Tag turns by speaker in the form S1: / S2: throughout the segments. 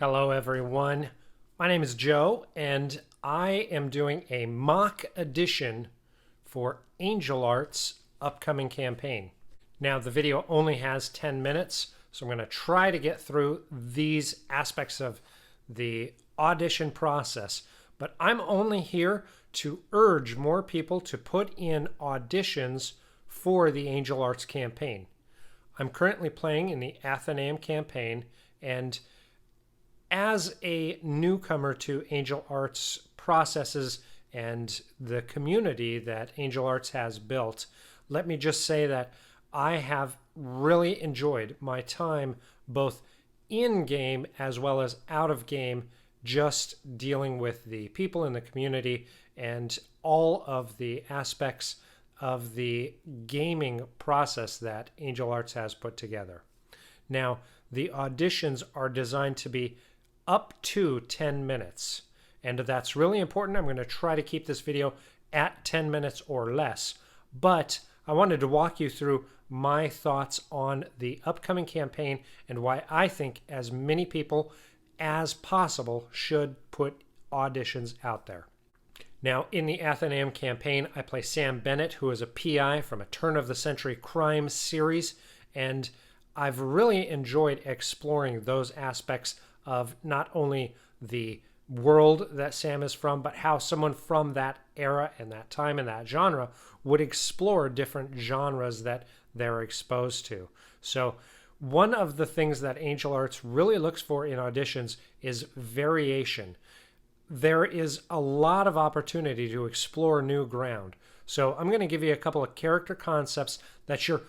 S1: Hello, everyone. My name is Joe, and I am doing a mock edition for AngelArts' upcoming campaign. Now, the video only has 10 minutes, so I'm going to try to get through these aspects of the audition process. But I'm only here to urge more people to put in auditions for the AngelArts campaign. I'm currently playing in the Athenaeum campaign, and as a newcomer to AngelArts processes and the community that AngelArts has built, let me just say that I have really enjoyed my time both in game as well as out of game, just dealing with the people in the community and all of the aspects of the gaming process that AngelArts has put together. Now, the auditions are designed to be up to 10 minutes. And that's really important. I'm going to try to keep this video at 10 minutes or less. But I wanted to walk you through my thoughts on the upcoming campaign and why I think as many people as possible should put auditions out there. Now, in the Athenaeum campaign, I play Sam Bennett, who is a PI from a turn-of-the-century crime series, and I've really enjoyed exploring those aspects of not only the world that Sam is from, but how someone from that era and that time and that genre would explore different genres that they're exposed to. So one of the things that AngelArts really looks for in auditions is variation. There is a lot of opportunity to explore new ground. So I'm going to give you a couple of character concepts that you're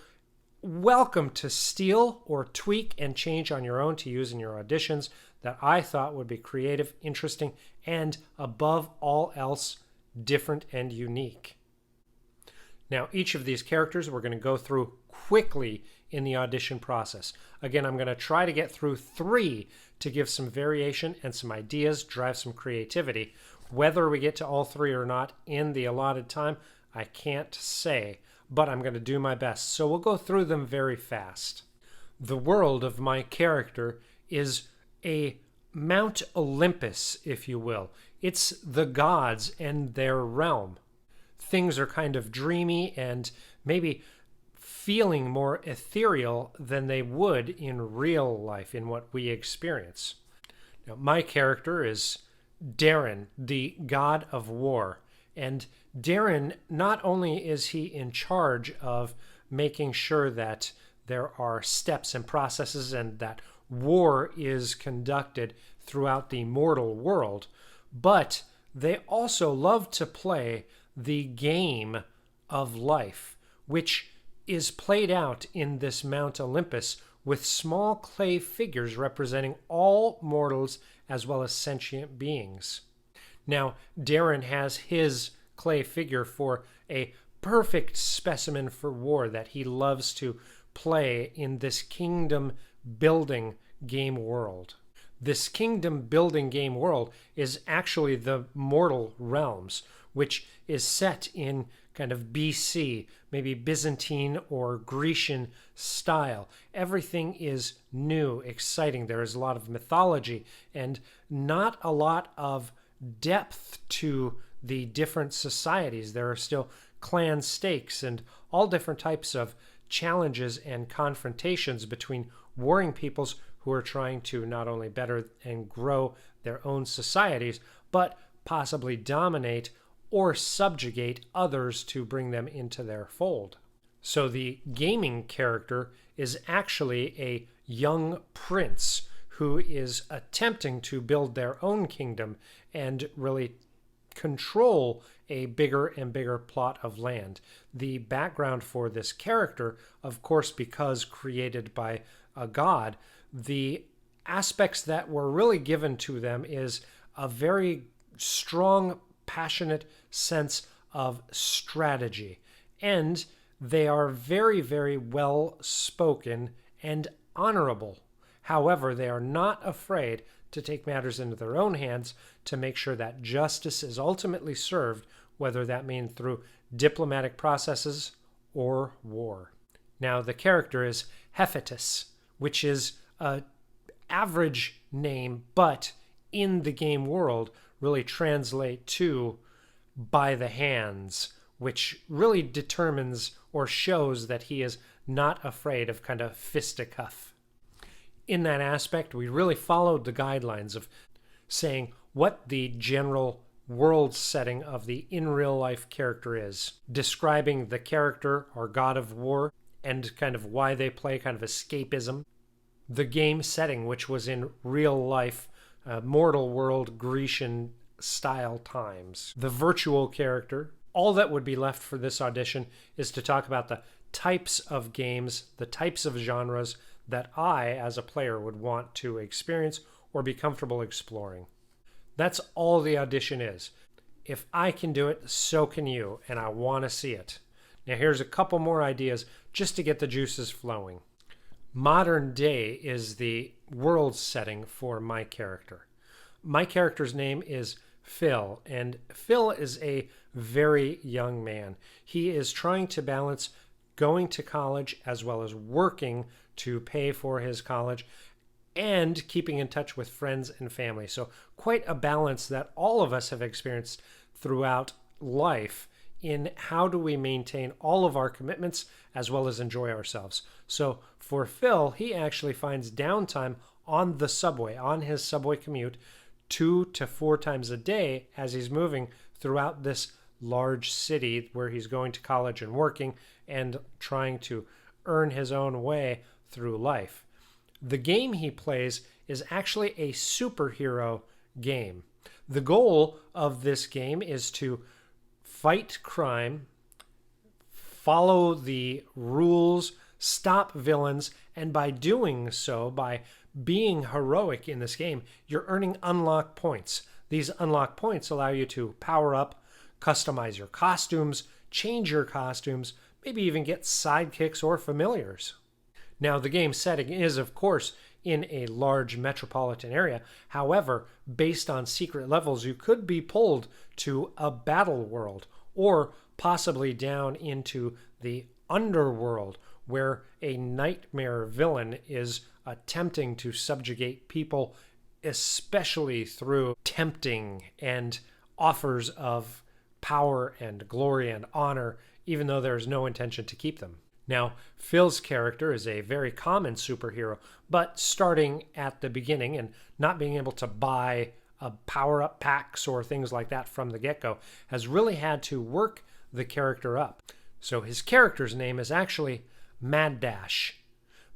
S1: welcome to steal or tweak and change on your own to use in your auditions that I thought would be creative, interesting, and above all else, different and unique. Now, each of these characters we're going to go through quickly in the audition process. Again, I'm going to try to get through 3 to give some variation and some ideas, drive some creativity. Whether we get to all 3 or not in the allotted time, I can't say, but I'm going to do my best. So we'll go through them very fast. The world of my character is a Mount Olympus, if you will. It's the gods and their realm. Things are kind of dreamy and maybe feeling more ethereal than they would in real life, in what we experience. Now, my character is Darren, the god of war. And Darren, not only is he in charge of making sure that there are steps and processes and that war is conducted throughout the mortal world, but they also love to play the game of life, which is played out in this Mount Olympus with small clay figures representing all mortals as well as sentient beings. Now, Darren has his clay figure for a perfect specimen for war that he loves to play in this kingdom building game world. This kingdom building game world is actually the mortal realms, which is set in kind of BC, maybe Byzantine or Grecian style. Everything is new, exciting. There is a lot of mythology and not a lot of depth to the different societies. There are still clan stakes and all different types of challenges and confrontations between warring peoples who are trying to not only better and grow their own societies, but possibly dominate or subjugate others to bring them into their fold. So the gaming character is actually a young prince who is attempting to build their own kingdom and really control a bigger and bigger plot of land. The background for this character, of course, because created by a god, the aspects that were really given to them is a very strong, passionate sense of strategy. And they are very, very well spoken and honorable. However, they are not afraid to take matters into their own hands to make sure that justice is ultimately served, whether that means through diplomatic processes or war. Now, the character is Hephaestus, which is a average name, but in the game world really translate to by the hands, which really determines or shows that he is not afraid of kind of fisticuff. In that aspect, we really followed the guidelines of saying what the general world setting of the in real life character is, describing the character or god of war and kind of why they play, kind of escapism, the game setting, which was in real life, mortal world Grecian style times, the virtual character. All that would be left for this audition is to talk about the types of games, the types of genres that I, as a player, would want to experience or be comfortable exploring. That's all the audition is. If I can do it, so can you, and I want to see it. Now here's a couple more ideas just to get the juices flowing. Modern day is the world setting for my character. My character's name is Phil, and Phil is a very young man. He is trying to balance going to college as well as working to pay for his college and keeping in touch with friends and family. So quite a balance that all of us have experienced throughout life in how do we maintain all of our commitments as well as enjoy ourselves. So for Phil, he actually finds downtime on the subway, on his subway commute, 2 to 4 times a day as he's moving throughout this large city where he's going to college and working and trying to earn his own way through life. The game he plays is actually a superhero game. The goal of this game is to fight crime, follow the rules, stop villains, and by doing so, by being heroic in this game, you're earning unlock points. These unlock points allow you to power up, customize your costumes, change your costumes, maybe even get sidekicks or familiars. Now, the game setting is, of course, in a large metropolitan area. However, based on secret levels, you could be pulled to a battle world or possibly down into the underworld where a nightmare villain is attempting to subjugate people, especially through tempting and offers of power and glory and honor, even though there's no intention to keep them. Now, Phil's character is a very common superhero, but starting at the beginning and not being able to buy power-up packs or things like that from the get-go has really had to work the character up. So his character's name is actually Mad Dash.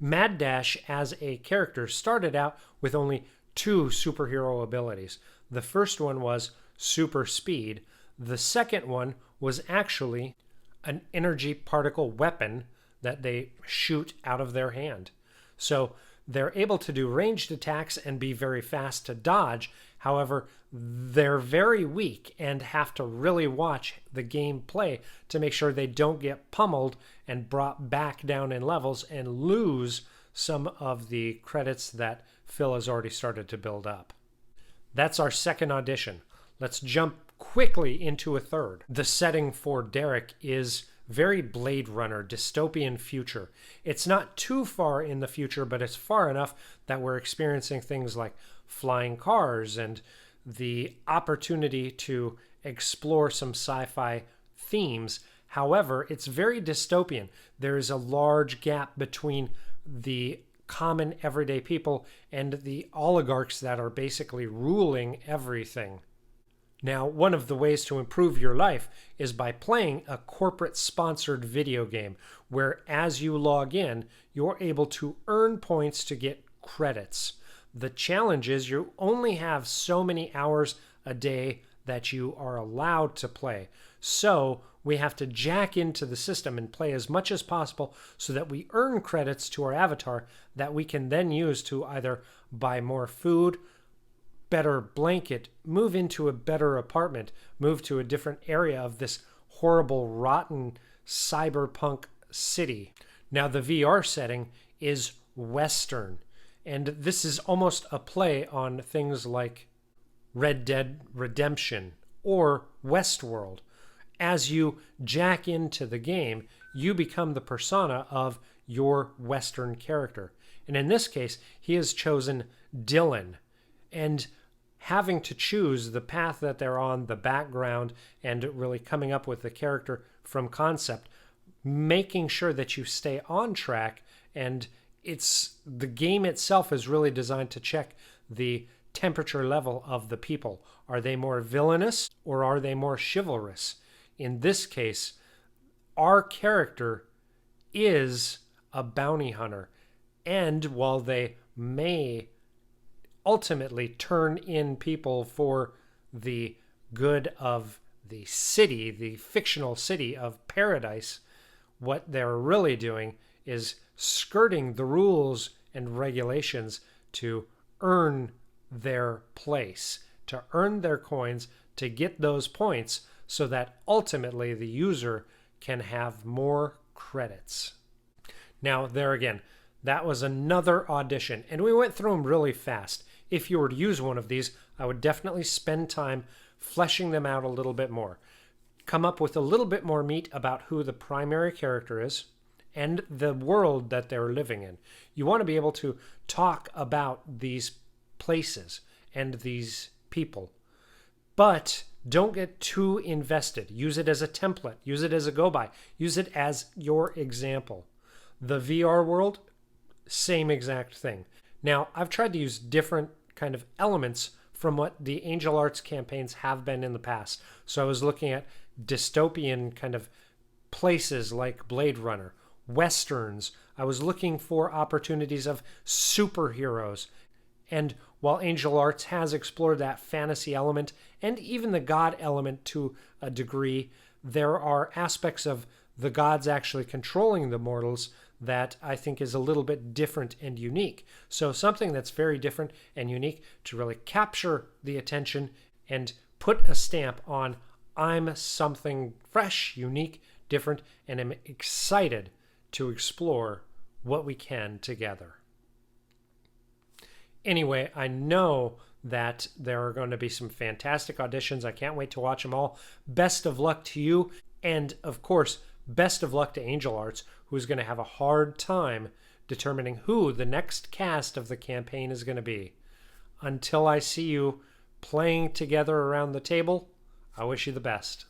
S1: Mad Dash as a character started out with only 2 superhero abilities. The first one was super speed. The second one was actually an energy particle weapon that they shoot out of their hand. So they're able to do ranged attacks and be very fast to dodge. However, they're very weak and have to really watch the game play to make sure they don't get pummeled and brought back down in levels and lose some of the credits that Phil has already started to build up. That's our second audition. Let's jump quickly into a third. The setting for Derek is very Blade Runner, dystopian future. It's not too far in the future, but it's far enough that we're experiencing things like flying cars and the opportunity to explore some sci-fi themes. However, it's very dystopian. There is a large gap between the common everyday people and the oligarchs that are basically ruling everything. Now, one of the ways to improve your life is by playing a corporate-sponsored video game where as you log in, you're able to earn points to get credits. The challenge is you only have so many hours a day that you are allowed to play. So we have to jack into the system and play as much as possible so that we earn credits to our avatar that we can then use to either buy more food, better blanket, move into a better apartment, move to a different area of this horrible, rotten cyberpunk city. Now, the VR setting is Western, and this is almost a play on things like Red Dead Redemption or Westworld. As you jack into the game, you become the persona of your Western character. And in this case, he has chosen Dylan. and having to choose the path that they're on, the background, and really coming up with the character from concept, making sure that you stay on track. And the game itself is really designed to check the temperature level of the people. Are they more villainous or are they more chivalrous? In this case, our character is a bounty hunter, and while they may ultimately turn in people for the good of the city, the fictional city of paradise, what they're really doing is skirting the rules and regulations to earn their place, to earn their coins, to get those points so that ultimately the user can have more credits. Now, there again, that was another audition, and we went through them really fast. If you were to use one of these, I would definitely spend time fleshing them out a little bit more. Come up with a little bit more meat about who the primary character is and the world that they're living in. You want to be able to talk about these places and these people, but don't get too invested. Use it as a template. Use it as a go-by. Use it as your example. The VR world, same exact thing. Now, I've tried to use different kind of elements from what the AngelArts campaigns have been in the past. So I was looking at dystopian kind of places like Blade Runner, westerns. I was looking for opportunities of superheroes. And while AngelArts has explored that fantasy element and even the god element to a degree, there are aspects of the gods actually controlling the mortals that I think is a little bit different and unique. So something that's very different and unique to really capture the attention and put a stamp on, I'm something fresh, unique, different, and I'm excited to explore what we can together. Anyway, I know that there are going to be some fantastic auditions. I can't wait to watch them all. Best of luck to you. And of course, best of luck to AngelArts, who's going to have a hard time determining who the next cast of the campaign is going to be. Until I see you playing together around the table, I wish you the best.